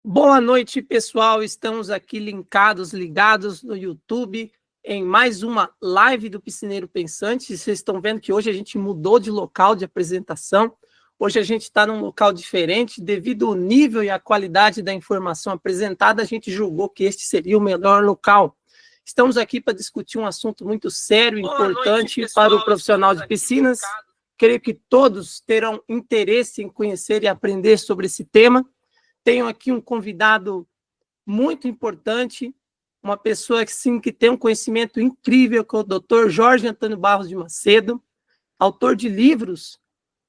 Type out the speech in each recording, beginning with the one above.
Boa noite, pessoal. Estamos aqui ligados no YouTube, em mais uma live do Piscineiro Pensante. Vocês estão vendo que hoje a gente mudou de local de apresentação. Hoje a gente está num local diferente, devido ao nível e à qualidade da informação apresentada, a gente julgou que este seria o melhor local. Estamos aqui para discutir um assunto muito sério e importante para o profissional de piscinas. Creio que todos terão interesse em conhecer e aprender sobre esse tema. Tenho aqui um convidado muito importante, uma pessoa que tem um conhecimento incrível, que é o Dr. Jorge Antônio Barros de Macedo, autor de livros,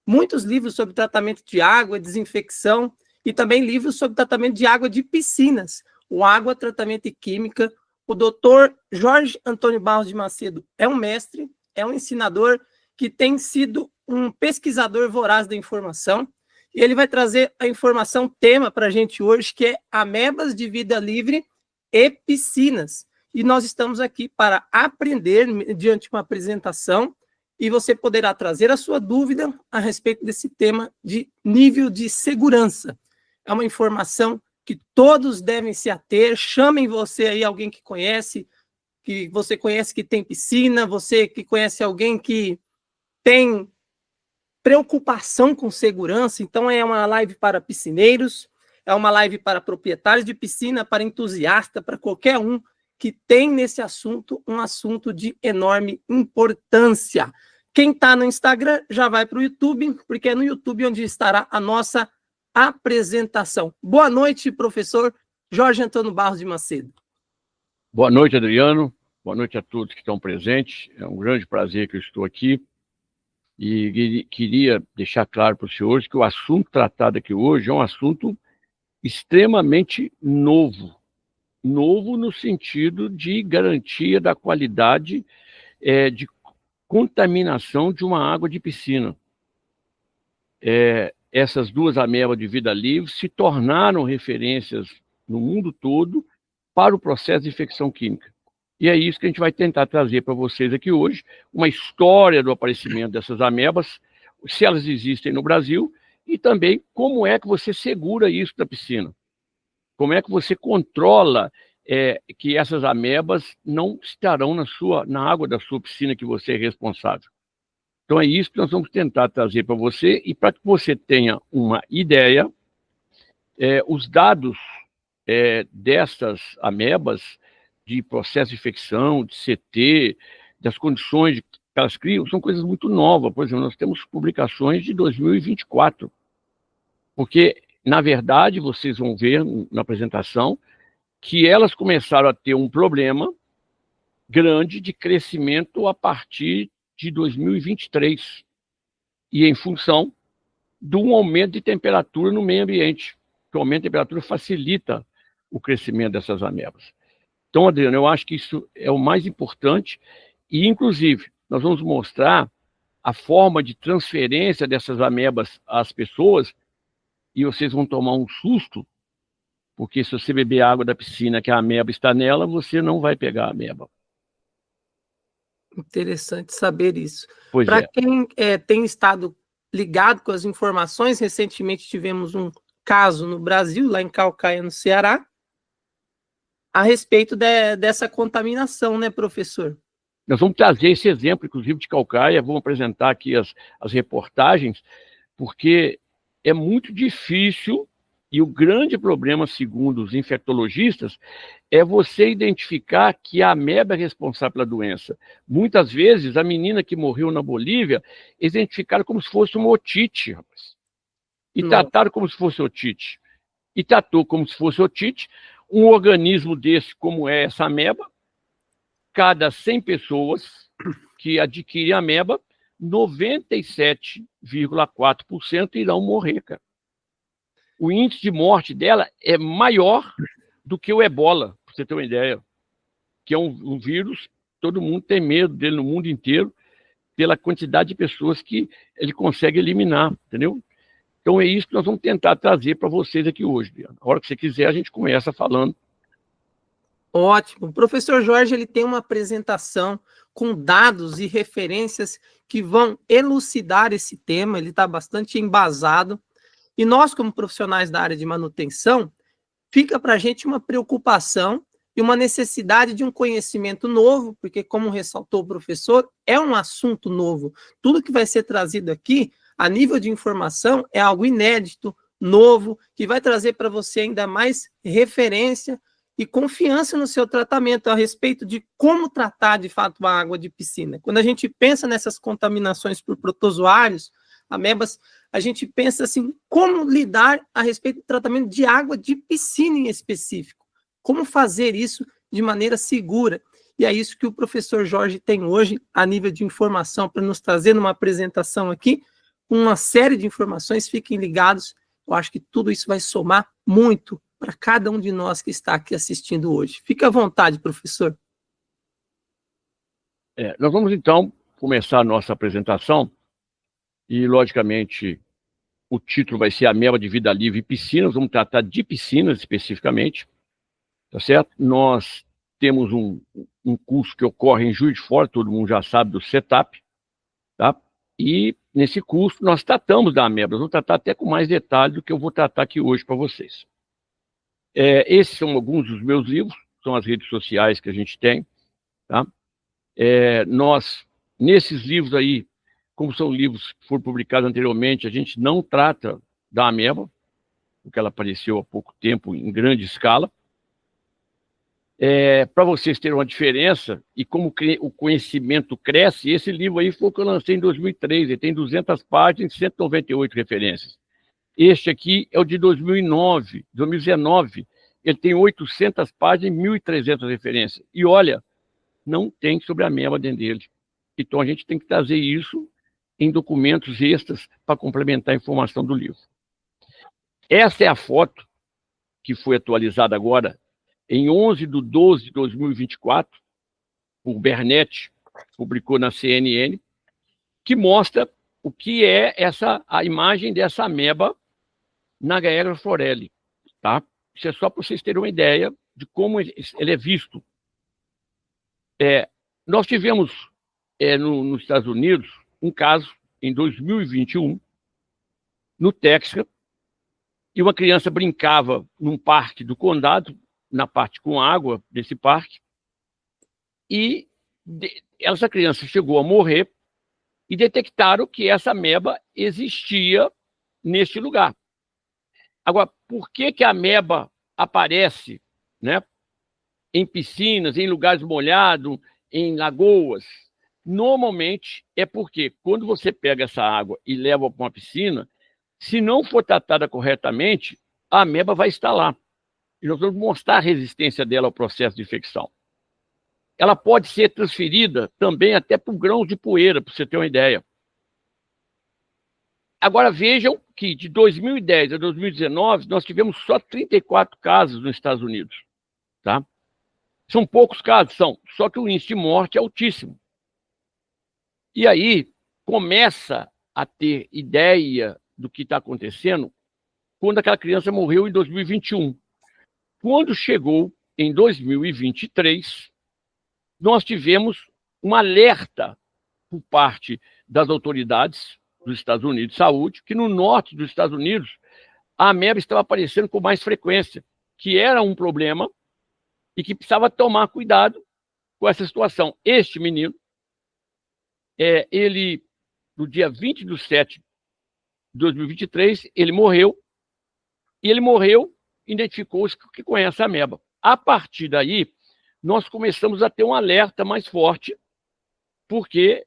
muitos livros sobre tratamento de água, desinfecção, e também livros sobre tratamento de água de piscinas, o Água, Tratamento e Química. O Dr. Jorge Antônio Barros de Macedo é um mestre, é um ensinador que tem sido um pesquisador voraz da informação. E ele vai trazer a informação tema para a gente hoje, que é amebas de vida livre e piscinas. E nós estamos aqui para aprender mediante uma apresentação, e você poderá trazer a sua dúvida a respeito desse tema de nível de segurança. É uma informação que todos devem se ater. Chamem você aí, alguém que você conhece que tem piscina, você que conhece alguém que tem preocupação com segurança. Então é uma live para piscineiros, é uma live para proprietários de piscina, para entusiasta, para qualquer um que tem nesse assunto um assunto de enorme importância. Quem está no Instagram já vai para o YouTube, porque é no YouTube onde estará a nossa apresentação. Boa noite, professor Jorge Antônio Barros de Macedo. Boa noite, Adriano. Boa noite a todos que estão presentes. É um grande prazer que eu estou aqui. E queria deixar claro para os senhores que o assunto tratado aqui hoje é um assunto extremamente novo. Novo no sentido de garantia da qualidade de contaminação de uma água de piscina. Essas duas amebas de vida livre se tornaram referências no mundo todo para o processo de infecção química. E é isso que a gente vai tentar trazer para vocês aqui hoje, uma história do aparecimento dessas amebas, se elas existem no Brasil, e também como é que você segura isso da piscina. Como é que você controla que essas amebas não estarão na água da sua piscina que você é responsável. Então é isso que nós vamos tentar trazer para você, e para que você tenha uma ideia, os dados dessas amebas, de processo de infecção, de CT, das condições que elas criam, são coisas muito novas. Por exemplo, nós temos publicações de 2024, porque, na verdade, vocês vão ver na apresentação que elas começaram a ter um problema grande de crescimento a partir de 2023, e em função de um aumento de temperatura no meio ambiente, que o aumento de temperatura facilita o crescimento dessas amebas. Então, Adriano, eu acho que isso é o mais importante, e, inclusive, nós vamos mostrar a forma de transferência dessas amebas às pessoas, e vocês vão tomar um susto, porque se você beber água da piscina que a ameba está nela, você não vai pegar a ameba. Interessante saber isso. Para quem tem estado ligado com as informações, recentemente tivemos um caso no Brasil, lá em Calcaia, no Ceará, a respeito dessa contaminação, né, professor? Nós vamos trazer esse exemplo, inclusive, de Calcaia, vamos apresentar aqui as reportagens, porque é muito difícil, e o grande problema, segundo os infectologistas, é você identificar que a ameba é responsável pela doença. Muitas vezes, a menina que morreu na Bolívia, eles identificaram como se fosse uma otite, rapaz. E trataram como se fosse otite. E tratou como se fosse otite. Um organismo desse, como é essa ameba, cada 100 pessoas que adquirem ameba, 97,4% irão morrer, cara. O índice de morte dela é maior do que o ebola, para você ter uma ideia, que é um vírus, todo mundo tem medo dele no mundo inteiro, pela quantidade de pessoas que ele consegue eliminar, entendeu? Então é isso que nós vamos tentar trazer para vocês aqui hoje, Diana. A hora que você quiser, a gente começa falando. Ótimo. O professor Jorge, ele tem uma apresentação com dados e referências que vão elucidar esse tema, ele está bastante embasado. E nós, como profissionais da área de manutenção, fica para a gente uma preocupação e uma necessidade de um conhecimento novo, porque, como ressaltou o professor, é um assunto novo. Tudo que vai ser trazido aqui, a nível de informação, é algo inédito, novo, que vai trazer para você ainda mais referência e confiança no seu tratamento a respeito de como tratar, de fato, a água de piscina. Quando a gente pensa nessas contaminações por protozoários, amebas, a gente pensa assim, como lidar a respeito do tratamento de água de piscina em específico. Como fazer isso de maneira segura. E é isso que o professor Jorge tem hoje, a nível de informação, para nos trazer numa apresentação aqui, uma série de informações. Fiquem ligados, eu acho que tudo isso vai somar muito para cada um de nós que está aqui assistindo hoje. Fique à vontade, professor. Nós vamos, então, começar a nossa apresentação e, logicamente, o título vai ser Ameba de Vida Livre e Piscinas. Vamos tratar de piscinas especificamente, tá certo? Nós temos um curso que ocorre em Juiz de Fora, todo mundo já sabe do setup, tá? E nesse curso nós tratamos da ameba, vamos tratar até com mais detalhe do que eu vou tratar aqui hoje para vocês. Esses são alguns dos meus livros, são as redes sociais que a gente tem, tá? Nós, nesses livros aí, como são livros que foram publicados anteriormente, a gente não trata da ameba, porque ela apareceu há pouco tempo em grande escala. Para vocês terem uma diferença, e como o conhecimento cresce, esse livro aí foi o que eu lancei em 2003, ele tem 200 páginas e 198 referências. Este aqui é o de 2019, ele tem 800 páginas e 1.300 referências. E olha, não tem sobre a ameba dentro dele. Então a gente tem que trazer isso em documentos extras para complementar a informação do livro. Essa é a foto que foi atualizada agora, em 11/12/2024, por Bernet, publicou na CNN, que mostra o que é a imagem dessa ameba na Gaegra forelli, tá? Isso é só para vocês terem uma ideia de como ele é visto. Nós tivemos nos Estados Unidos um caso em 2021, no Texas, e uma criança brincava num parque do condado, na parte com água desse parque, e essa criança chegou a morrer e detectaram que essa ameba existia neste lugar. Agora, por que a ameba aparece, né, em piscinas, em lugares molhados, em lagoas? Normalmente é porque quando você pega essa água e leva para uma piscina, se não for tratada corretamente, a ameba vai estar lá. E nós vamos mostrar a resistência dela ao processo de infecção. Ela pode ser transferida também até por grãos de poeira, para você ter uma ideia. Agora vejam que de 2010 a 2019, nós tivemos só 34 casos nos Estados Unidos. Tá? São poucos casos, só que o índice de morte é altíssimo. E aí começa a ter ideia do que está acontecendo quando aquela criança morreu em 2021. Quando chegou em 2023, nós tivemos um alerta por parte das autoridades dos Estados Unidos de saúde, que no norte dos Estados Unidos a ameba estava aparecendo com mais frequência, que era um problema e que precisava tomar cuidado com essa situação. Este menino, ele, no dia 20/7 de 2023, ele morreu, e ele morreu, identificou-se que conhece a ameba. A partir daí, nós começamos a ter um alerta mais forte, porque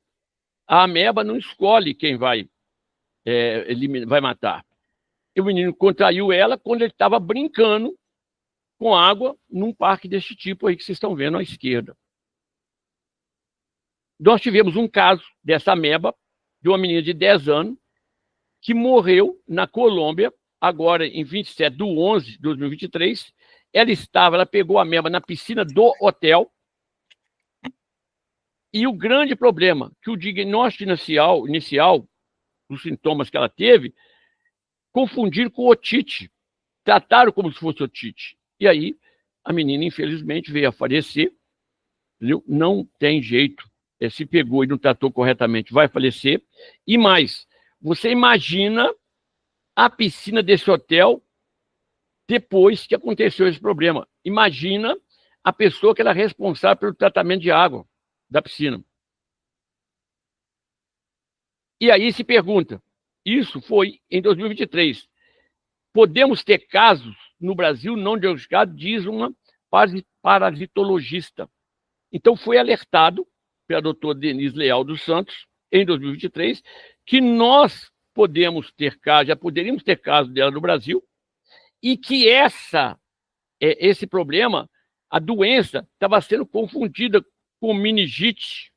a ameba não escolhe quem vai matar. E o menino contraiu ela quando ele estava brincando com água num parque desse tipo aí que vocês estão vendo à esquerda. Nós tivemos um caso dessa ameba, de uma menina de 10 anos, que morreu na Colômbia, agora em 27/11/2023, ela pegou a ameba na piscina do hotel, e o grande problema, que o diagnóstico inicial dos sintomas que ela teve, confundiram com otite, trataram como se fosse otite, e aí a menina, infelizmente, veio a falecer, entendeu? Não tem jeito, se pegou e não tratou corretamente, vai falecer. E mais, você imagina a piscina desse hotel depois que aconteceu esse problema. Imagina a pessoa que era responsável pelo tratamento de água da piscina. E aí se pergunta, isso foi em 2023. Podemos ter casos no Brasil não diagnosticados, diz uma parasitologista. Então foi alertado pela doutora Denise Leal dos Santos, em 2023, que nós poderíamos ter casos dela no Brasil, e que esse problema, a doença, estava sendo confundida com meningite,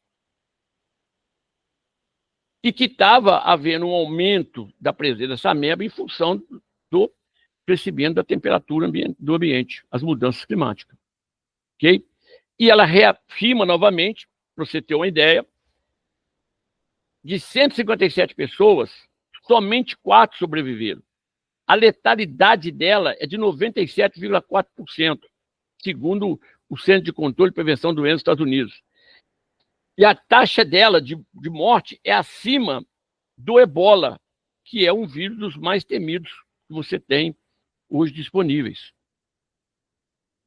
e que estava havendo um aumento da presença dessa ameba em função do crescimento da temperatura do ambiente, as mudanças climáticas. Okay? E ela reafirma novamente, para você ter uma ideia, de 157 pessoas, somente 4 sobreviveram. A letalidade dela é de 97,4%, segundo o Centro de Controle e Prevenção de Doenças dos Estados Unidos. E a taxa dela de morte é acima do ebola, que é um vírus dos mais temidos que você tem hoje disponíveis.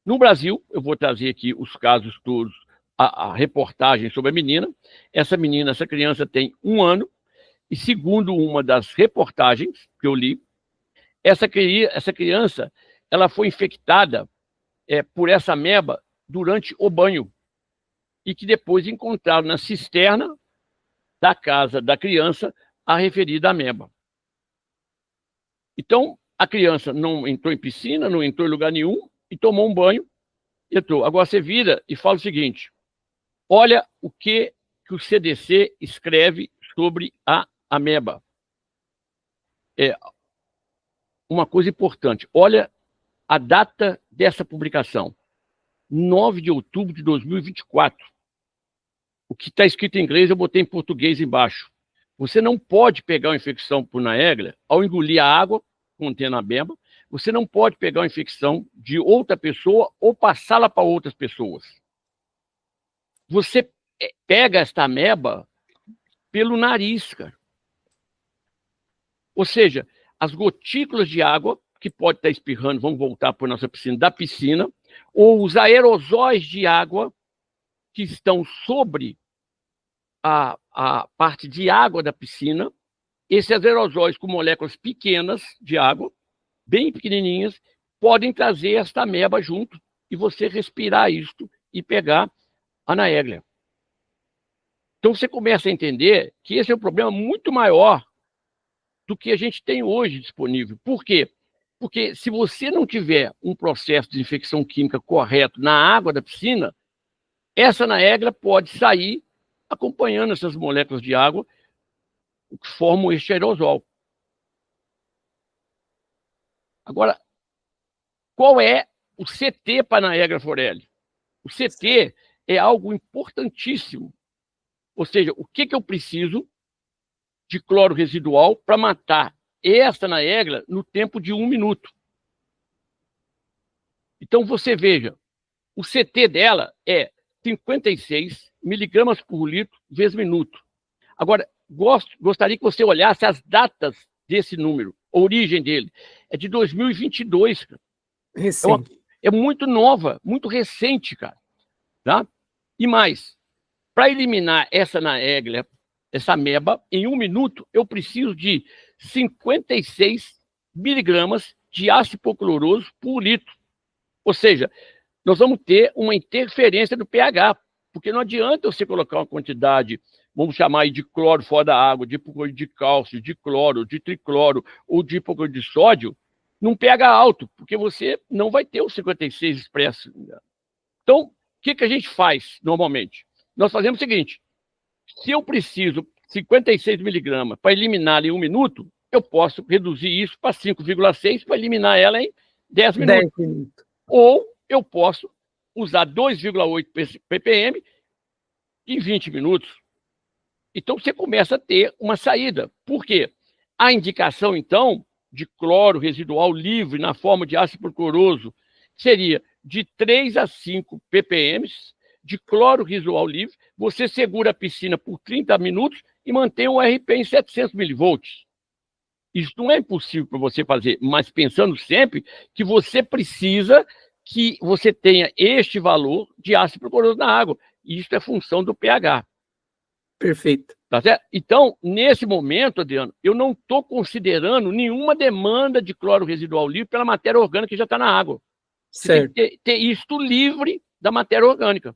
No Brasil, eu vou trazer aqui os casos todos, a reportagem sobre a menina. Essa criança tem 1 ano, e segundo uma das reportagens que eu li, essa criança ela foi infectada por essa ameba durante o banho, e que depois encontraram na cisterna da casa da criança a referida ameba. Então, a criança não entrou em piscina, não entrou em lugar nenhum, e tomou um banho, entrou. Agora você vira e fala o seguinte, olha o que o CDC escreve sobre a ameba. Uma coisa importante, olha a data dessa publicação, 9 de outubro de 2024. O que está escrito em inglês eu botei em português embaixo. Você não pode pegar uma infecção por Naeglia ao engolir a água contendo a ameba. Você não pode pegar uma infecção de outra pessoa ou passá-la para outras pessoas. Você pega esta ameba pelo nariz, cara. Ou seja, as gotículas de água que pode estar espirrando, vão voltar para a nossa piscina, da piscina, ou os aerosóis de água que estão sobre a parte de água da piscina, esses aerosóis com moléculas pequenas de água, bem pequenininhas, podem trazer esta ameba junto e você respirar isto e pegar a Naeglia. Então você começa a entender que esse é um problema muito maior do que a gente tem hoje disponível. Por quê? Porque se você não tiver um processo de infecção química correto na água da piscina, essa Naeglia pode sair acompanhando essas moléculas de água que formam este aerosol. Agora, qual é o CT para Naeglia forelli? O CT é algo importantíssimo. Ou seja, o que eu preciso de cloro residual para matar essa Naeglia no tempo de 1 minuto. Então, você veja, o CT dela é 56 miligramas por litro vezes minuto. Agora, gostaria que você olhasse as datas desse número, a origem dele. É de 2022, cara. Recente. É muito nova, muito recente, cara. Tá? E mais, para eliminar essa Naeglia, essa ameba, em 1 minuto, eu preciso de 56 miligramas de ácido hipocloroso por litro. Ou seja, nós vamos ter uma interferência do pH, porque não adianta você colocar uma quantidade, vamos chamar aí de cloro fora da água, de hipoclorito de cálcio, de cloro, de tricloro ou de hipoclorito de sódio, num pH alto, porque você não vai ter os 56 expressos. Então, o que a gente faz normalmente? Nós fazemos o seguinte, se eu preciso 56 miligramas para eliminar em 1 minuto, eu posso reduzir isso para 5,6 para eliminar ela em 10 minutos. 10 minutos. Ou eu posso usar 2,8 ppm em 20 minutos. Então, você começa a ter uma saída. Por quê? A indicação, então, de cloro residual livre na forma de ácido hipocloroso seria de 3 a 5 ppm de cloro residual livre. Você segura a piscina por 30 minutos e mantém o RP em 700 milivolts. Isso não é impossível para você fazer, mas pensando sempre que você precisa que você tenha este valor de ácido hiperchloroso na água. Isso é função do pH. Perfeito. Tá certo? Então, nesse momento, Adriano, eu não estou considerando nenhuma demanda de cloro residual livre pela matéria orgânica que já está na água. Você Certo. tem que ter isto livre da matéria orgânica.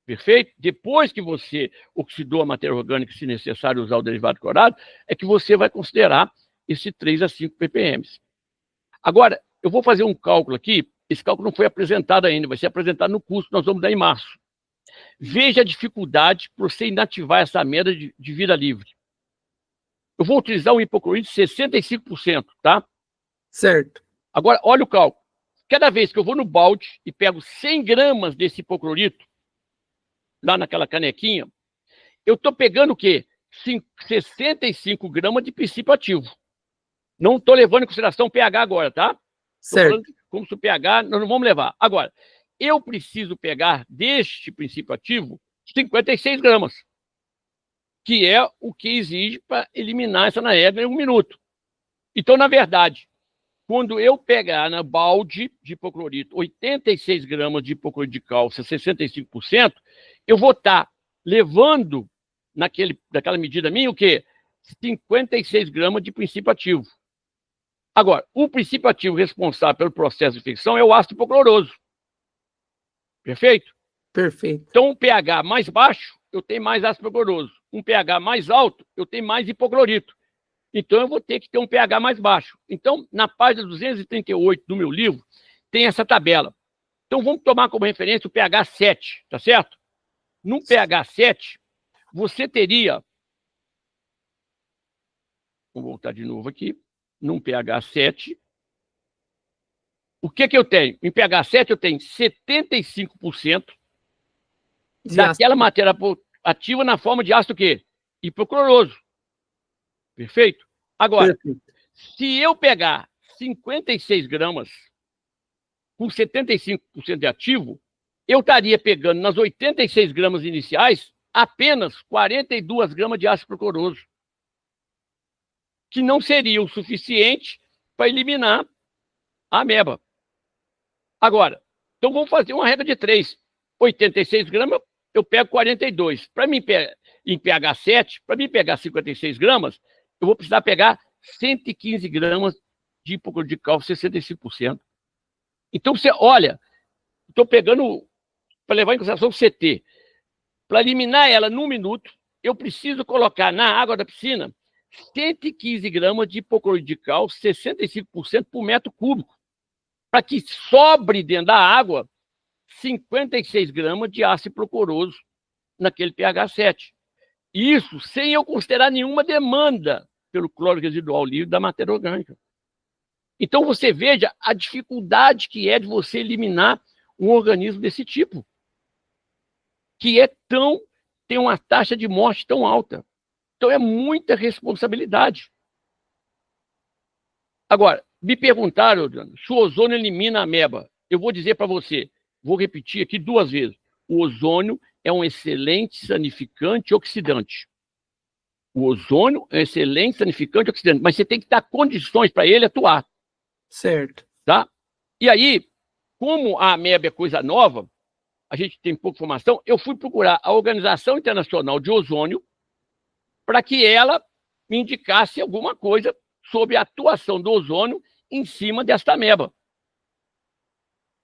Perfeito? Depois que você oxidou a matéria orgânica, se necessário usar o derivado clorado, é que você vai considerar esse 3 a 5 ppm. Agora, eu vou fazer um cálculo aqui. Esse cálculo não foi apresentado ainda, vai ser apresentado no curso que nós vamos dar em março. Veja a dificuldade para você inativar essa média de vida livre. Eu vou utilizar um hipoclorito de 65%, tá? Certo. Agora, olha o cálculo. Cada vez que eu vou no balde e pego 100 gramas desse hipoclorito, lá naquela canequinha, eu estou pegando o quê? 65 gramas de princípio ativo. Não estou levando em consideração o pH agora, tá? Estou falando como se o pH, nós não vamos levar. Agora, eu preciso pegar deste princípio ativo 56 gramas, que é o que exige para eliminar essa anaerobia em 1 minuto. Então, na verdade, quando eu pegar na balde de hipoclorito 86 gramas de hipoclorito de cálcio, 65%, eu vou estar levando naquela medida minha o quê? 56 gramas de princípio ativo. Agora, o princípio ativo responsável pelo processo de infecção é o ácido hipocloroso. Perfeito? Perfeito. Então, um pH mais baixo, eu tenho mais ácido hipocloroso. Um pH mais alto, eu tenho mais hipoclorito. Então, eu vou ter que ter um pH mais baixo. Então, na página 238 do meu livro, tem essa tabela. Então, vamos tomar como referência o pH 7, tá certo? Num pH 7, você teria... Vou voltar de novo aqui. Num pH 7, o que eu tenho? Em pH 7, eu tenho 75% daquela matéria ativa na forma de ácido o quê? Hipocloroso. Perfeito? Agora, se eu pegar 56 gramas com 75% de ativo, eu estaria pegando nas 86 gramas iniciais apenas 42 gramas de ácido hipocloroso, que não seria o suficiente para eliminar a ameba. Agora, então vamos fazer uma regra de 3. 86 gramas, eu pego 42. Para mim, em pH 7, para mim pegar 56 gramas, eu vou precisar pegar 115 gramas de hipoclorito de cálcio, 65%. Então, você olha, estou pegando, para levar em consideração o CT, para eliminar ela num minuto, eu preciso colocar na água da piscina 115 gramas de hipoclorito de cálcio, 65% por metro cúbico, para que sobre dentro da água 56 gramas de ácido hipocloroso naquele pH 7. Isso sem eu considerar nenhuma demanda pelo cloro residual livre da matéria orgânica. Então, você veja a dificuldade que é de você eliminar um organismo desse tipo, que tem uma taxa de morte tão alta. Então, é muita responsabilidade. Agora, me perguntaram, Adriano, se o ozônio elimina a ameba. Eu vou dizer para você, vou repetir aqui 2 vezes. O ozônio é um excelente sanificante e oxidante. O ozônio é um excelente sanificante e oxidante, mas você tem que dar condições para ele atuar. Certo. Tá? E aí, como a ameba é coisa nova, a gente tem pouca informação, eu fui procurar a Organização Internacional de Ozônio para que ela me indicasse alguma coisa sobre a atuação do ozônio em cima desta ameba.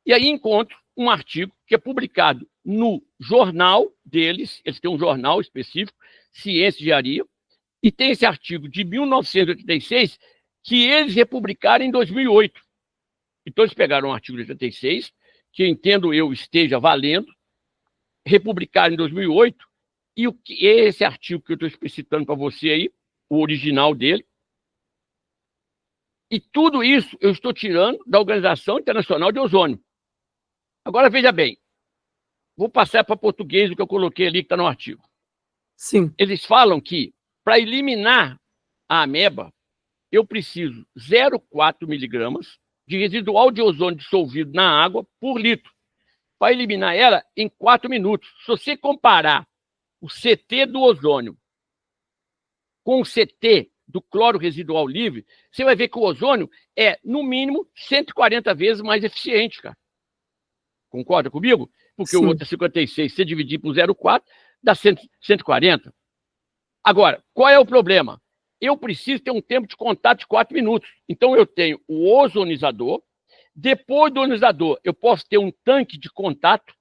E aí encontro um artigo que é publicado no jornal deles, eles têm um jornal específico, Ciência e Engenharia, e tem esse artigo de 1986 que eles republicaram em 2008. Então eles pegaram um artigo de 86, que entendo eu esteja valendo, republicaram em 2008, e esse artigo que eu estou explicitando para você aí, o original dele, e tudo isso eu estou tirando da Organização Internacional de Ozônio. Agora, veja bem, vou passar para português o que eu coloquei ali, que está no artigo. Sim. Eles falam que, para eliminar a ameba, eu preciso 0,4 miligramas de residual de ozônio dissolvido na água por litro, para eliminar ela em 4 minutos. Se você comparar o CT do ozônio com o CT do cloro residual livre, você vai ver que o ozônio é, no mínimo, 140 vezes mais eficiente, cara. Concorda comigo? Porque Sim. o outro é 56, se dividir por 0,4, dá 140. Agora, qual é o problema? Eu preciso ter um tempo de contato de 4 minutos. Então, eu tenho o ozonizador. Depois do ozonizador, eu posso ter um tanque de contato,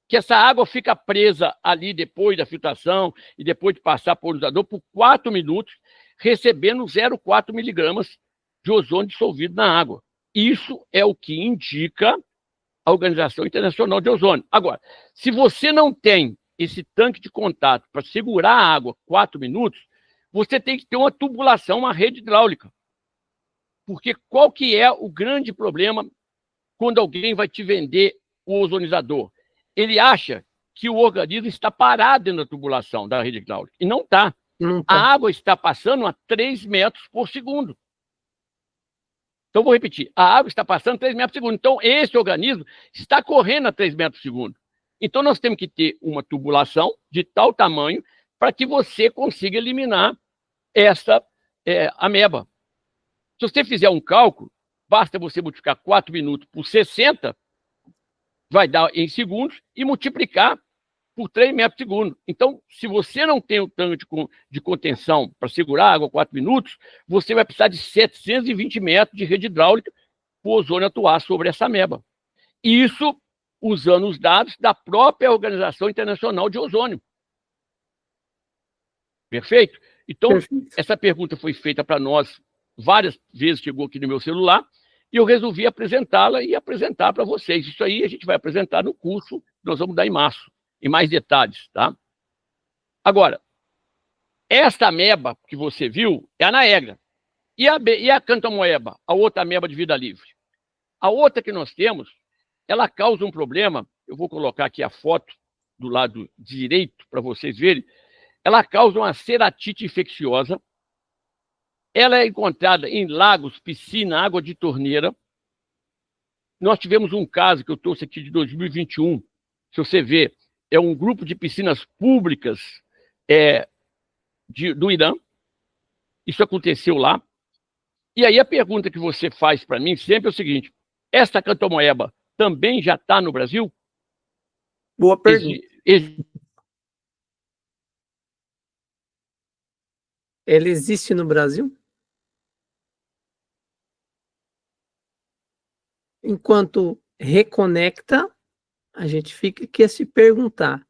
que essa água fica presa ali depois da filtração e depois de passar por ozonizador por 4 minutos, recebendo 0,4 miligramas de ozônio dissolvido na água. Isso é o que indica a Organização Internacional de Ozônio. Agora, se você não tem esse tanque de contato para segurar a água 4 minutos, você tem que ter uma tubulação, uma rede hidráulica. Porque qual que é o grande problema quando alguém vai te vender o ozonizador? Ele acha que o organismo está parado dentro da tubulação da rede hidráulica. E não está. A água está passando a 3 metros por segundo. Então, vou repetir. A água está passando 3 metros por segundo. Então, esse organismo está correndo a 3 metros por segundo. Então, nós temos que ter uma tubulação de tal tamanho para que você consiga eliminar essa ameba. Se você fizer um cálculo, basta você multiplicar 4 minutos por 60, vai dar em segundos, e multiplicar por 3 metros por segundo. Então, se você não tem o tanque de contenção para segurar a água 4 minutos, você vai precisar de 720 metros de rede hidráulica para o ozônio atuar sobre essa ameba. Isso usando os dados da própria Organização Internacional de Ozônio. Perfeito? Então, essa pergunta foi feita para nós várias vezes, chegou aqui no meu celular, e eu resolvi apresentá-la e apresentar para vocês. Isso aí a gente vai apresentar no curso que nós vamos dar em março, em mais detalhes, tá? Agora, esta ameba que você viu é a anaegra. E a cantomoeba, a outra ameba de vida livre? A outra que nós temos, ela causa um problema, eu vou colocar aqui a foto do lado direito para vocês verem, ela causa uma ceratite infecciosa. Ela é encontrada em lagos, piscina, água de torneira. Nós tivemos um caso que eu trouxe aqui de 2021, se você ver, é um grupo de piscinas públicas do Irã. Isso aconteceu lá. E aí a pergunta que você faz para mim sempre é o seguinte: esta cantomoeba também já está no Brasil? Boa pergunta. Ele existe no Brasil? Enquanto reconecta, a gente fica aqui a se perguntar: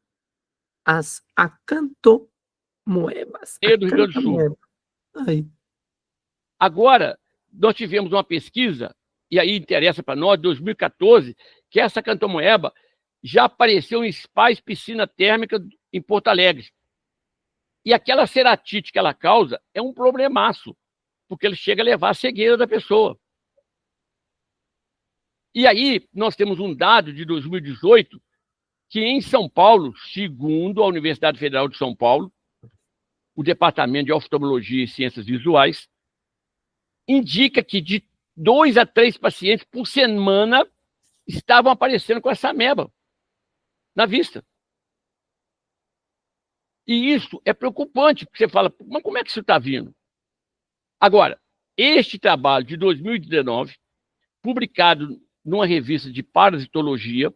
as acantomoebas. Do Rio Grande do Sul. Aí. Agora, nós tivemos uma pesquisa, e aí interessa para nós, 2014, que essa cantomoeba já apareceu em spas, piscina térmica em Porto Alegre. E aquela ceratite que ela causa é um problemaço, porque ele chega a levar a cegueira da pessoa. E aí, nós temos um dado de 2018, que em São Paulo, segundo a Universidade Federal de São Paulo, o Departamento de Oftalmologia e Ciências Visuais, indica que de 2 a 3 pacientes por semana estavam aparecendo com essa ameba na vista. E isso é preocupante, porque você fala, mas como é que isso está vindo? Agora, este trabalho de 2019, publicado numa revista de parasitologia,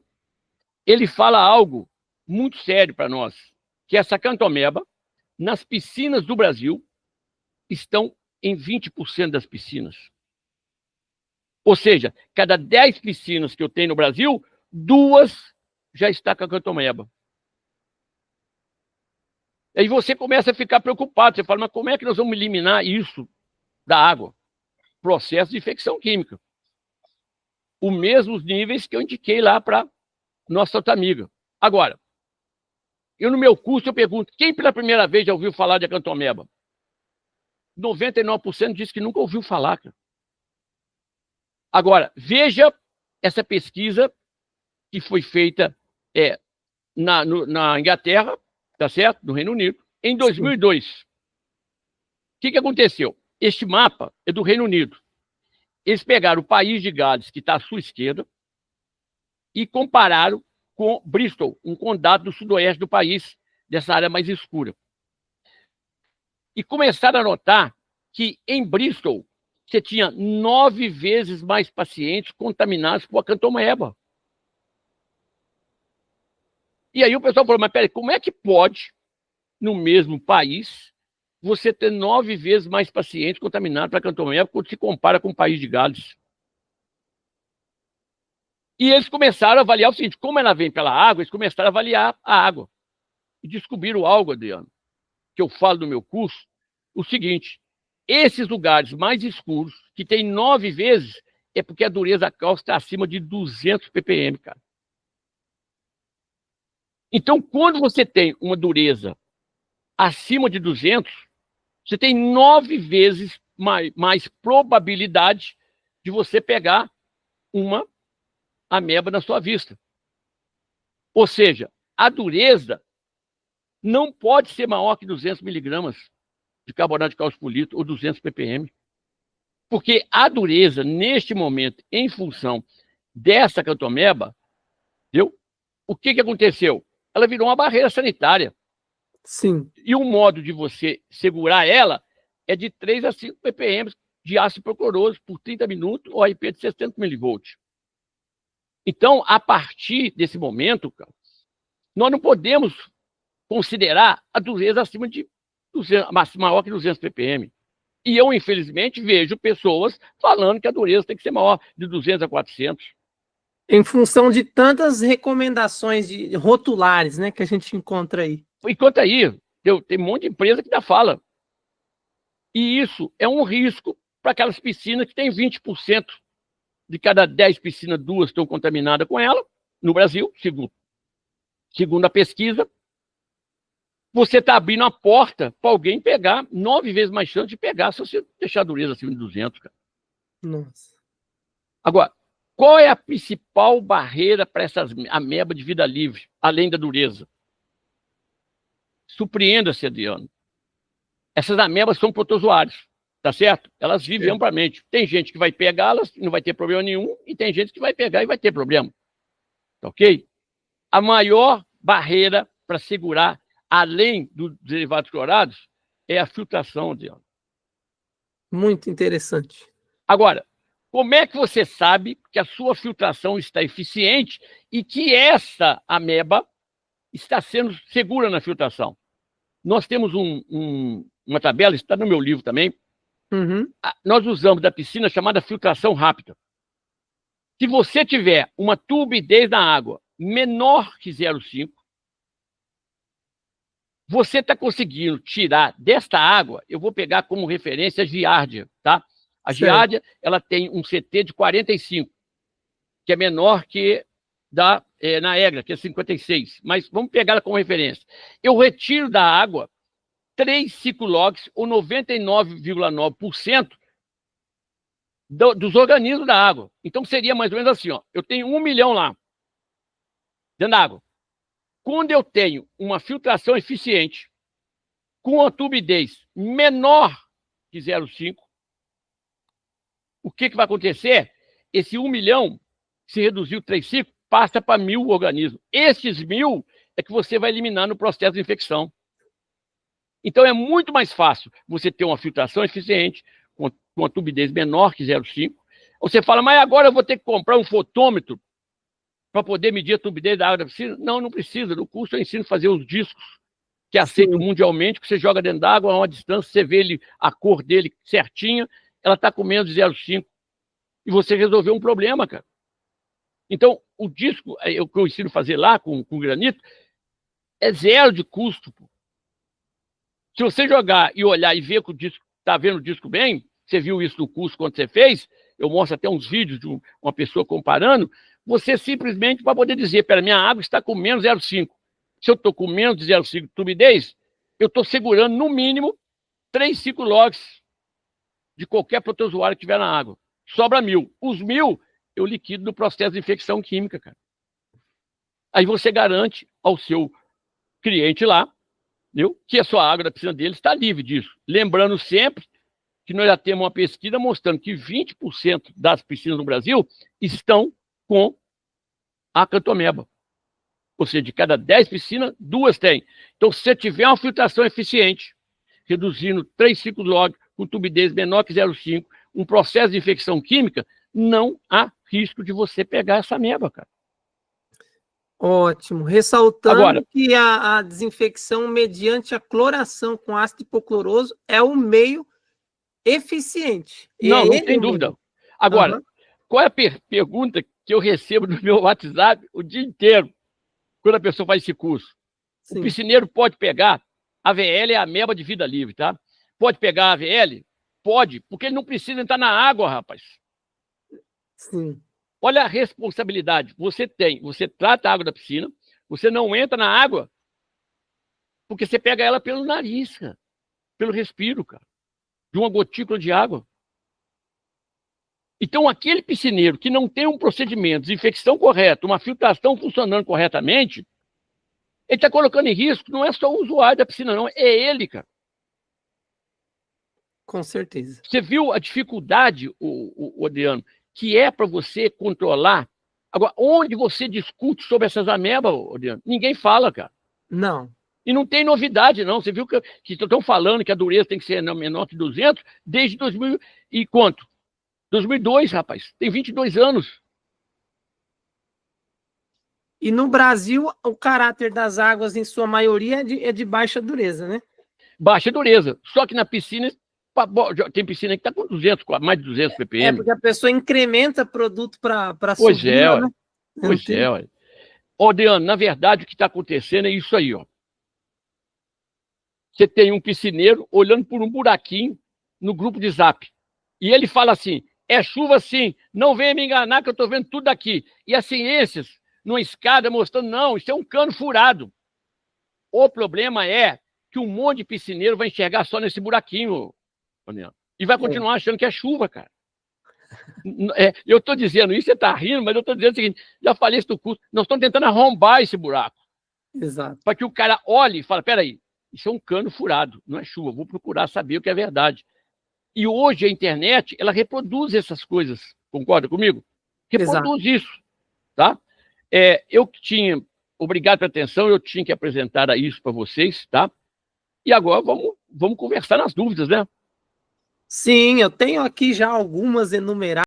ele fala algo muito sério para nós, que essa cantomeba, nas piscinas do Brasil, estão em 20% das piscinas. Ou seja, cada 10 piscinas que eu tenho no Brasil, 2 já está com a cantomeba. Aí você começa a ficar preocupado, você fala, mas como é que nós vamos eliminar isso da água? Processo de infecção química. Os mesmos níveis que eu indiquei lá para nossa outra amiga. Agora, eu no meu curso eu pergunto, quem pela primeira vez já ouviu falar de acantomeba? 99% diz que nunca ouviu falar, cara. Agora, veja essa pesquisa que foi feita na Inglaterra, tá certo? No Reino Unido, em 2002. O que aconteceu? Este mapa é do Reino Unido. Eles pegaram o país de Gales, que está à sua esquerda, e compararam com Bristol, um condado do sudoeste do país, dessa área mais escura. E começaram a notar que em Bristol você tinha 9 vezes mais pacientes contaminados por acantomeba. E aí o pessoal falou, mas peraí, como é que pode, no mesmo país, você ter 9 vezes mais pacientes contaminados por acantomeba quando se compara com o país de Gales? E eles começaram a avaliar o seguinte, como ela vem pela água, eles começaram a avaliar a água. E descobriram algo, Adriano, que eu falo no meu curso, o seguinte, esses lugares mais escuros, que tem 9 vezes, é porque a dureza cáustica está acima de 200 ppm, cara. Então, quando você tem uma dureza acima de 200, você tem 9 vezes mais probabilidade de você pegar uma ameba na sua vista. Ou seja, a dureza não pode ser maior que 200 miligramas de carbonato de cálcio por litro ou 200 ppm. Porque a dureza, neste momento, em função dessa acantomeba, viu? O que aconteceu? Ela virou uma barreira sanitária. Sim. E o modo de você segurar ela é de 3 a 5 ppm de ácido hipocloroso por 30 minutos ou IP de 60 milivolts. Então, a partir desse momento, cara, nós não podemos considerar a dureza acima de 200, maior que 200 ppm. E eu, infelizmente, vejo pessoas falando que a dureza tem que ser maior, de 200 a 400. Em função de tantas recomendações de rotulares, né, que a gente encontra aí. Enquanto aí, tem um monte de empresa que ainda fala. E isso é um risco para aquelas piscinas que tem 20% de cada 10 piscinas, 2 estão contaminadas com ela, no Brasil, segundo a pesquisa. Você está abrindo a porta para alguém pegar 9 vezes mais chance de pegar se você deixar a dureza acima de 200, cara. Nossa. Agora, qual é a principal barreira para essas amebas de vida livre, além da dureza? Surpreenda-se, Adriano. Essas amebas são protozoários, tá certo? Elas vivem amplamente. Tem gente que vai pegá-las e não vai ter problema nenhum, e tem gente que vai pegar e vai ter problema. Tá ok? A maior barreira para segurar, além dos derivados clorados, é a filtração, Adriano. Muito interessante. Agora, como é que você sabe que a sua filtração está eficiente e que essa ameba está sendo segura na filtração? Nós temos uma tabela, está no meu livro também. Uhum. Nós usamos da piscina chamada filtração rápida. Se você tiver uma turbidez na água menor que 0,5, você está conseguindo tirar desta água, eu vou pegar como referência a giardia, tá? A giardia, ela tem um CT de 45, que é menor que na EGRA, que é 56. Mas vamos pegar ela como referência. Eu retiro da água 3 ciclogs, ou 99,9% dos organismos da água. Então seria mais ou menos assim, ó. Eu tenho 1 milhão lá, dentro da água. Quando eu tenho uma filtração eficiente, com a turbidez menor que 0,5, o que vai acontecer? Esse 1 milhão, se reduziu 3 ciclos, passa para 1.000 organismos. Esses 1.000 é que você vai eliminar no processo de infecção. Então é muito mais fácil você ter uma filtração eficiente, com uma turbidez menor que 0,5. Você fala, mas agora eu vou ter que comprar um fotômetro para poder medir a turbidez da água da piscina? Não, não precisa. No curso eu ensino a fazer os discos que é aceito mundialmente, que você joga dentro d'água a uma distância, você vê a cor dele certinha, ela está com menos de 0,5. E você resolveu um problema, cara. Então, o disco, o que eu ensino a fazer lá com granito, é 0 de custo. Pô. Se você jogar e olhar e ver que o disco está vendo o disco bem, você viu isso no curso quando você fez, eu mostro até uns vídeos de uma pessoa comparando, você simplesmente vai poder dizer, pera, minha água está com menos 0,5. Se eu estou com menos de 0,5 de turbidez, eu estou segurando, no mínimo, 3 ciclogs de qualquer protozoário que tiver na água. Sobra 1.000. Os 1.000, eu liquido no processo de infecção química, cara. Aí você garante ao seu cliente lá, viu, que a sua água da piscina dele está livre disso. Lembrando sempre que nós já temos uma pesquisa mostrando que 20% das piscinas no Brasil estão com acantomeba. Ou seja, de cada 10 piscinas, 2 têm. Então, se você tiver uma filtração eficiente, reduzindo 3 ciclos log com turbidez menor que 0,5, um processo de infecção química, não há risco de você pegar essa ameba, cara. Ótimo. Ressaltando Agora, que a desinfecção mediante a cloração com ácido hipocloroso é o meio eficiente. Não tem dúvida. Agora, qual é a pergunta que eu recebo no meu WhatsApp o dia inteiro, quando a pessoa faz esse curso? Sim. O piscineiro pode pegar a AVL, é a ameba de vida livre, tá? Pode pegar a AVL? Pode, porque ele não precisa entrar na água, rapaz. Sim. Olha a responsabilidade. Você trata a água da piscina, você não entra na água, porque você pega ela pelo nariz, cara, pelo respiro, cara, de uma gotícula de água. Então, aquele piscineiro que não tem um procedimento de infecção correto, uma filtração funcionando corretamente, ele está colocando em risco, não é só o usuário da piscina, não, é ele, cara. Com certeza. Você viu a dificuldade, Adriano, que é para você controlar? Agora, onde você discute sobre essas amebas, Adriano? Ninguém fala, cara. Não. E não tem novidade, não. Você viu que estão falando que a dureza tem que ser menor que 200 desde 2000 e quanto? 2002, rapaz. Tem 22 anos. E no Brasil, o caráter das águas, em sua maioria, é de baixa dureza, né? Baixa dureza. Só que na piscina, tem piscina que está com 200, mais de 200 ppm. É, porque a pessoa incrementa produto para pois subir, é, né? Pois é, olha. Adriano, na verdade, o que está acontecendo é isso aí, ó. Você tem um piscineiro olhando por um buraquinho no grupo de Zap. E ele fala assim, é chuva sim, não venha me enganar que eu estou vendo tudo aqui. E as ciências, numa escada, mostrando, não, isso é um cano furado. O problema é que um monte de piscineiro vai enxergar só nesse buraquinho, Adriano, e vai continuar achando que é chuva, cara. Eu estou dizendo isso, você está rindo, mas eu estou dizendo o seguinte, já falei isso no curso, nós estamos tentando arrombar esse buraco. Exato. Para que o cara olhe e fale, peraí, isso é um cano furado, não é chuva, vou procurar saber o que é verdade. E hoje a internet, ela reproduz essas coisas, concorda comigo? Reproduz isso, tá? Obrigado pela atenção, eu tinha que apresentar isso para vocês, tá? E agora vamos conversar nas dúvidas, né? Sim, eu tenho aqui já algumas enumeradas.